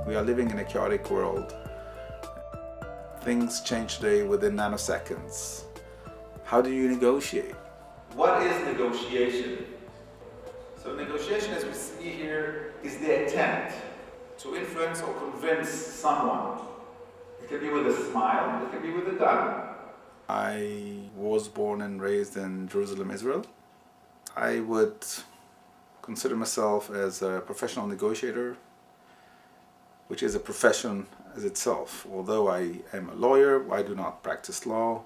We are living in a chaotic world. Things change today within nanoseconds. How do you negotiate? What is negotiation? So negotiation, as we see here, is the attempt to influence or convince someone. It can be with a smile, it can be with a gun. I was born and raised in Jerusalem, Israel. I would consider myself as a professional negotiator, which is a profession as itself. Although I am a lawyer, I do not practice law.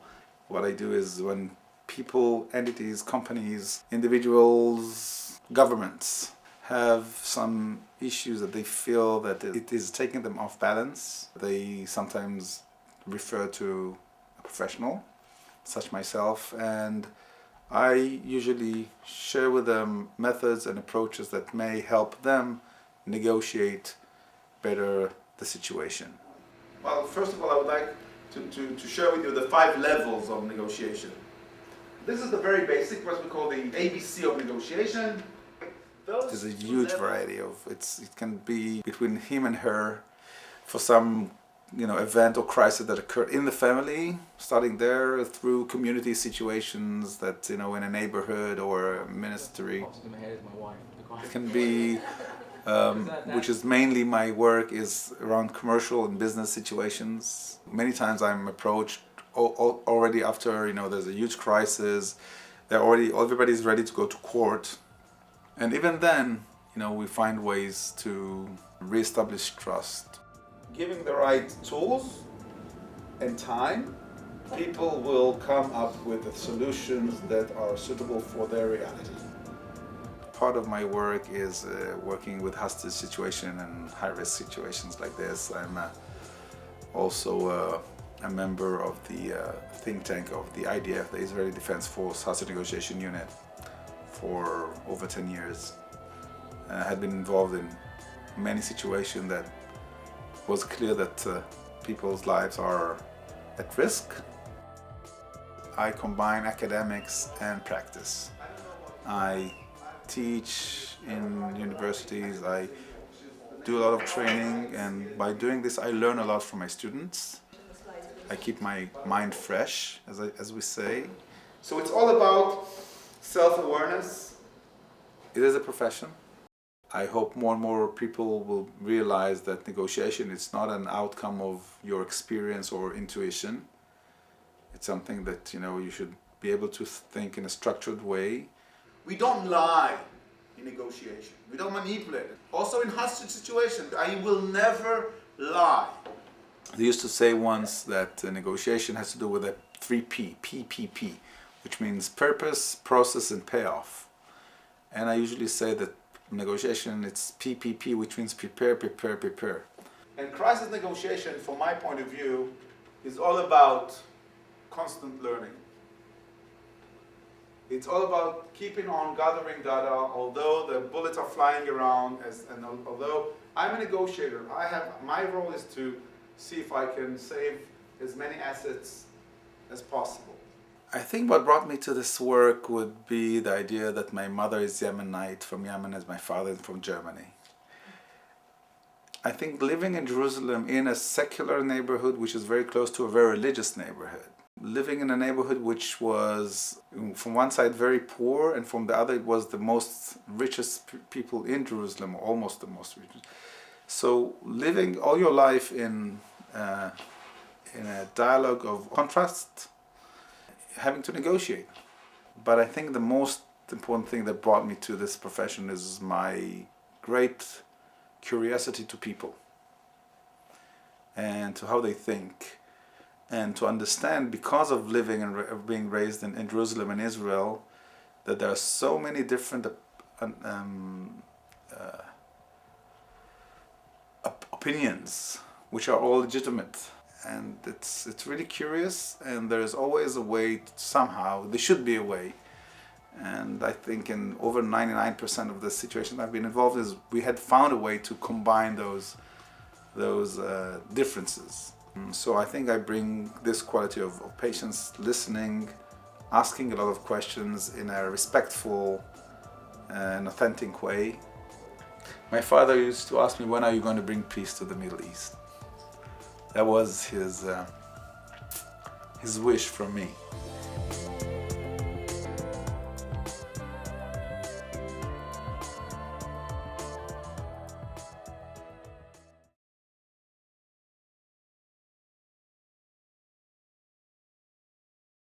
What I do is when people, entities, companies, individuals, governments have some issues that they feel that it is taking them off balance, they sometimes refer to a professional, such myself, and I usually share with them methods and approaches that may help them negotiate better the situation. Well, first of all, I would like to share with you the 5 levels of negotiation. This is the very basic, what we call the ABC of negotiation. There's a huge variety of it can be between him and her for some event or crisis that occurred in the family, starting there through community situations that in a neighborhood or a ministry. It can be which is mainly my work is around commercial and business situations. Many times I'm approached already after there's a huge crisis. Everybody's ready to go to court. And even then, we find ways to reestablish trust. Giving the right tools and time, people will come up with the solutions that are suitable for their reality. Part of my work is working with hostage situations and high-risk situations like this. I'm also a member of the think tank of the IDF, the Israeli Defense Force Hostage Negotiation Unit, for over 10 years. I had been involved in many situations that was clear that people's lives are at risk. I combine academics and practice. I teach in universities, I do a lot of training, and by doing this I learn a lot from my students. I keep my mind fresh, as we say. So it's all about self-awareness. It is a profession. I hope more and more people will realize that negotiation is not an outcome of your experience or intuition. It's something that you should be able to think in a structured way. We don't lie in negotiation. We don't manipulate. Also in hostage situations, I will never lie. They used to say once that negotiation has to do with a 3P, PPP, which means purpose, process, and payoff. And I usually say that negotiation, it's PPP, which means prepare, prepare, prepare. And crisis negotiation, from my point of view, is all about constant learning. It's all about keeping on gathering data, although the bullets are flying around, and although I'm a negotiator, my role is to see if I can save as many assets as possible. I think what brought me to this work would be the idea that my mother is Yemenite, from Yemen, as my father is from Germany. I think living in Jerusalem in a secular neighborhood, which is very close to a very religious neighborhood, living in a neighborhood which was, from one side, very poor, and from the other, it was the most richest people in Jerusalem, or almost the most richest. So living all your life in a dialogue of contrast, having to negotiate. But I think the most important thing that brought me to this profession is my great curiosity to people and to how they think, and to understand, because of living and being raised in Jerusalem and Israel, that there are so many different opinions which are all legitimate. And it's really curious, and there's always a way there should be a way. And I think in over 99% of the situations I've been involved in, we had found a way to combine those differences. So I think I bring this quality of patience, listening, asking a lot of questions in a respectful and authentic way. My father used to ask me, when are you going to bring peace to the Middle East? That was his wish from me.